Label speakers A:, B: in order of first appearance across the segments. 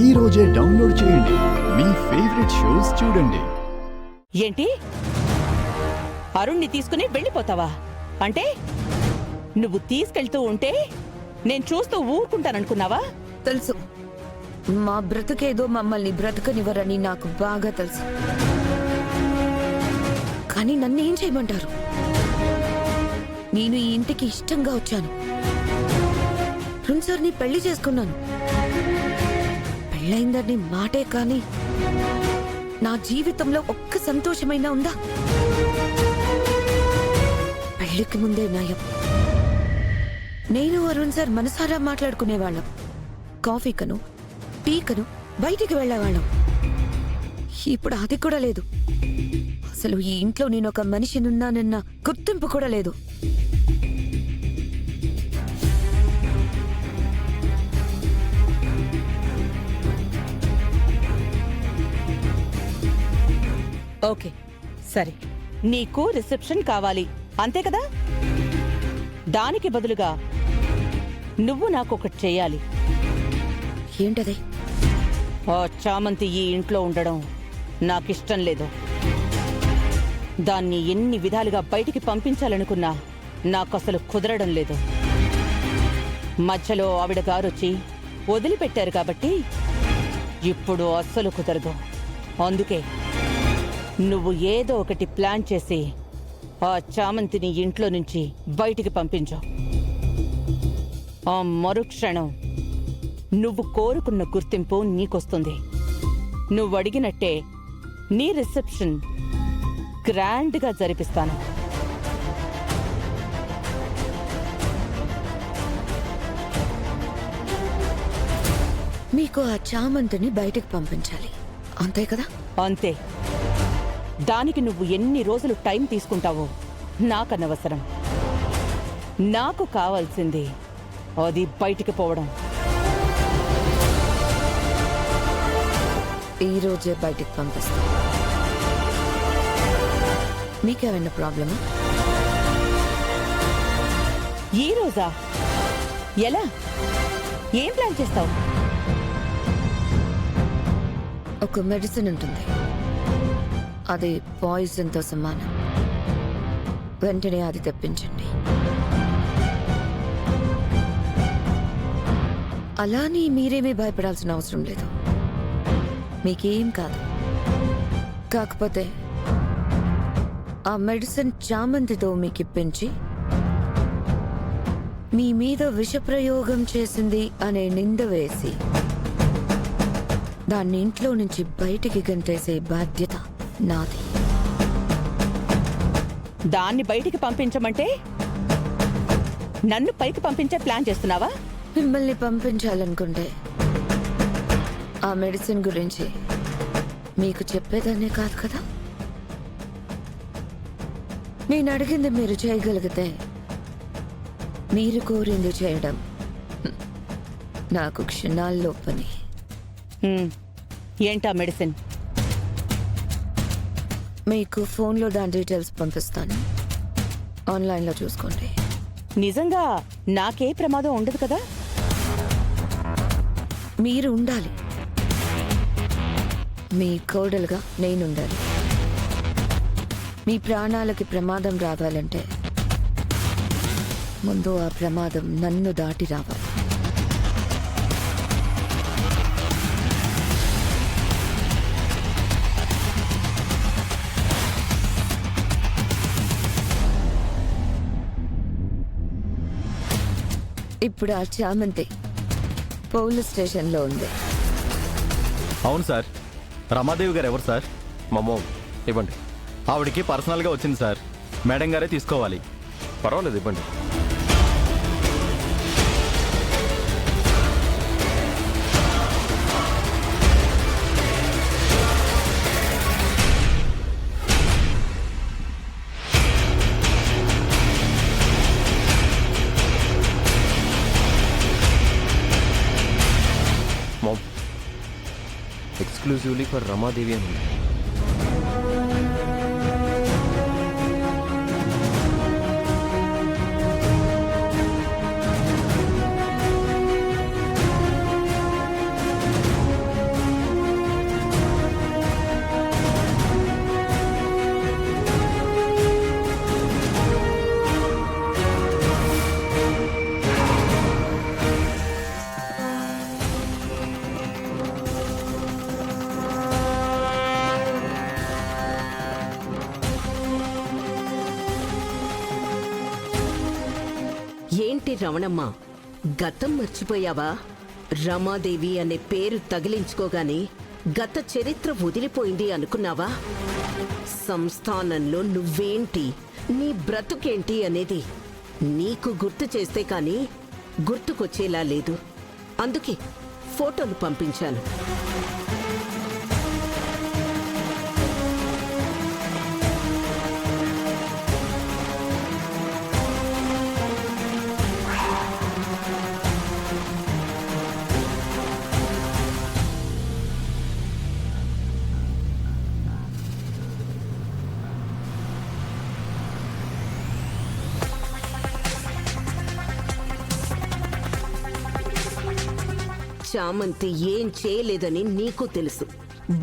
A: ఈ రోజే డౌన్లోడ్ చేయండి. మీ ఫేవరెట్ షోస్ చూడండి.
B: ఏంటి అరుణ్ణి తీసుకుని వెళ్ళిపోతావా? అంటే నువ్వు తీసుకెళ్తూ ఉంటే నేను చూస్తూ ఊరుకుంటాననుకున్నావా?
C: తెలుసు, మా బ్రతుకేదో మమ్మల్ని బ్రతకనివ్వరని నాకు బాగా తెలుసు. కానీ నన్ను ఏం చేయమంటారు? నేను ఈ ఇంటికి ఇష్టంగా వచ్చాను. సార్ని పెళ్లి చేసుకున్నాను. పెళ్ళైందని మాటే కానీ నా జీవితంలో ఒక్క సంతోషమైనా ఉందా? పెళ్లికి ముందే నయం. నేను అరుణ్ సార్ మనసారా మాట్లాడుకునేవాళ్ళం. కాఫీకను టీకను బయటికి వెళ్ళేవాళ్ళం. ఇప్పుడు అది కూడా లేదు. అసలు ఈ ఇంట్లో నేను ఒక మనిషినున్నానన్న గుర్తింపు కూడా లేదు.
B: ఓకే సరే, నీకు రిసెప్షన్ కావాలి అంతే కదా? దానికి బదులుగా నువ్వు నాకొకటి చెయ్యాలి.
C: ఏంటది?
B: ఆ చామంతి ఈ ఇంట్లో ఉండడం నాకిష్టం లేదు. దాన్ని ఎన్ని విధాలుగా బయటికి పంపించాలనుకున్నా నాకసలు కుదరడం లేదు. మధ్యలో ఆవిడ గారొచ్చి వదిలిపెట్టారు కాబట్టి ఇప్పుడు అస్సలు కుదరదు. అందుకే నువ్వు ఏదో ఒకటి ప్లాన్ చేసి ఆ చామంతిని ఇంట్లో నుంచి బయటికి పంపించు. ఆ మరుక్షణం నువ్వు కోరుకున్న గుర్తింపు నీకొస్తుంది. నువ్వు అడిగినట్టే నీ రిసెప్షన్ గ్రాండ్గా జరిపిస్తాను.
C: మీకు ఆ చామంతిని బయటికి పంపించాలి అంతే కదా?
B: అంతే. దానికి నువ్వు ఎన్ని రోజులు టైం తీసుకుంటావో నాకనవసరం. నాకు కావాల్సింది అది బయటికి పోవడం.
C: ఈ రోజే బయటికి పంపిస్తా. మీకేమైనా ప్రాబ్లమా?
B: ఈ రోజా? ఎలా? ఏం ప్లాన్ చేస్తావు?
C: ఒక మెడిసిన్ ఉంటుంది, అది పాయిజన్తో సమానం. వెంటనే అది తెప్పించండి. అలాని మీరేమీ భయపడాల్సిన అవసరం లేదు. మీకేం కాదు. కాకపోతే ఆ మెడిసిన్ చామంతితో మీకు ఇప్పించి మీ మీద విషప్రయోగం చేసింది అనే నింద వేసి దాన్ని ఇంట్లో నుంచి బయటికి గంటేసే బాధ్యత నాది.
B: దాన్ని బయటికి పంపించమంటే నన్ను పైకి పంపించే ప్లాన్ చేస్తున్నావా?
C: మిమ్మల్ని పంపించాలనుకుంటే ఆ మెడిసిన్ గురించి మీకు చెప్పేదాన్నే కాదు కదా. నేను అడిగింది మీరు చేయగలిగితే మీరు కోరింది చేయడం నాకు క్షణాల్లో పని.
B: ఏంటా మెడిసిన్?
C: మీకు ఫోన్లో దాని డీటెయిల్స్ పంపిస్తాను, ఆన్లైన్లో చూసుకోండి.
B: నిజంగా నాకే ప్రమాదం ఉండదు కదా?
C: మీరు ఉండాలి, మీ కోడలుగా నేనుండాలి. మీ ప్రాణాలకి ప్రమాదం రావాలంటే ముందు ఆ ప్రమాదం నన్ను దాటి రావాలి. ఇప్పుడు ఆ చామంతి పోలీస్ స్టేషన్లో ఉంది.
D: అవును సార్. రమాదేవి గారు ఎవరు సార్?
E: మా మోమ్. ఇవ్వండి.
D: ఆవిడికి పర్సనల్గా వచ్చింది సార్. మేడం గారే తీసుకోవాలి.
E: పర్వాలేదు, ఇవ్వండి. మోమ్, ఎక్స్క్లూజివ్లీ ఫర్ రమాదేవి అని ఉంది.
F: రమణమ్మ, గతం మర్చిపోయావా? రమాదేవి అనే పేరు తగిలించుకోగానే గత చరిత్ర వదిలిపోయింది అనుకున్నావా? సంస్థానంలో నువ్వేంటి, నీ బ్రతుకేంటి అనేది నీకు గుర్తు చేస్తే కానీ గుర్తుకొచ్చేలా లేదు. అందుకే ఫోటోలు పంపించాను. చామంతి ఏం చేయలేదని నీకు తెలుసు.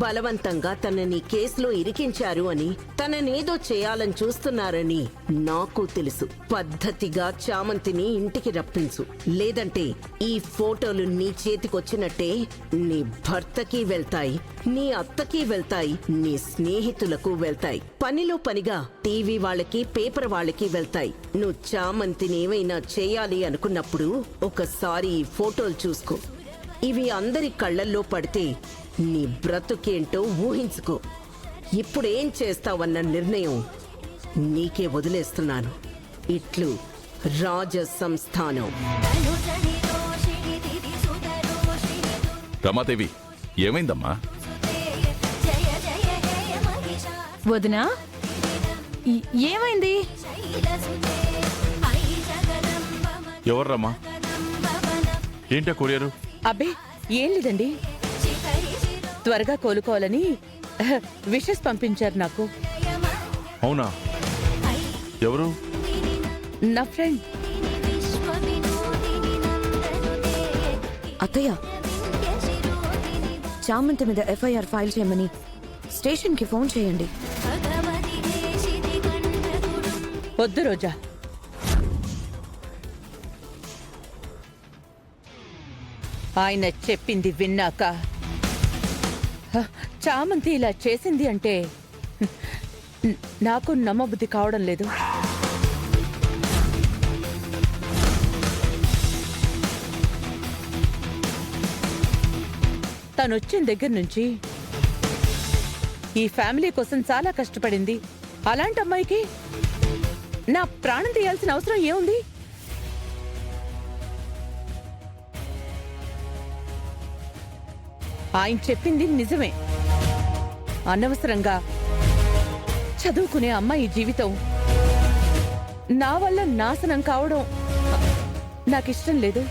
F: బలవంతంగా తనని కేసులో ఇరికించారు అని, తననేదో చేయాలని చూస్తున్నారని నాకు తెలుసు. పద్ధతిగా చామంతిని ఇంటికి రప్పించు. లేదంటే ఈ ఫోటోలు నీ చేతికొచ్చినట్టే నీ భర్తకి వెళ్తాయి, నీ అత్తకి వెళ్తాయి, నీ స్నేహితులకు వెళ్తాయి. పనిలో పనిగా టీవీ వాళ్ళకి, పేపర్ వాళ్ళకి వెళ్తాయి. నువ్వు చామంతిని ఏమైనా చేయాలి అనుకున్నప్పుడు ఒకసారి ఈ ఫోటోలు చూసుకో. ఇవి అందరి కళ్ళల్లో పడితే నీ బ్రతుకేంటో ఊహించుకో. ఇప్పుడేం చేస్తావన్న నిర్ణయం నీకే వదిలేస్తున్నాను. ఇట్లు రాజ సంస్థానం.
G: రమాదేవి, ఏమైందమ్మా?
H: వదినా, ఏమైంది?
G: ఎవర్రమ్మా? ఏంటా కొరియరు?
B: అబ్బే ఏం లేదండి, త్వరగా కోలుకోవాలని విషెస్ పంపించారు నాకు.
G: అవునా? ఎవరు?
B: నా ఫ్రెండ్.
C: అత్తయ్య, చామంతి మీద ఎఫ్ఐఆర్ ఫైల్ చేయమని స్టేషన్కి ఫోన్ చేయండి.
B: వద్దు రోజా, ఆయన చెప్పింది విన్నాక చామంతి ఇలా చేసింది అంటే నాకు నమ్మబుద్ధి కావడం లేదు. తనొచ్చిన దగ్గర నుంచి ఈ ఫ్యామిలీ కోసం చాలా కష్టపడింది. అలాంటి అమ్మాయికి నా ప్రాణం తీయాల్సిన అవసరం ఏముంది? ఆయన చెప్పింది నిజమే. అనవసరంగా చదువుకునే అమ్మాయి జీవితం నా వల్ల నాశనం కావడం నాకిష్టం లేదు.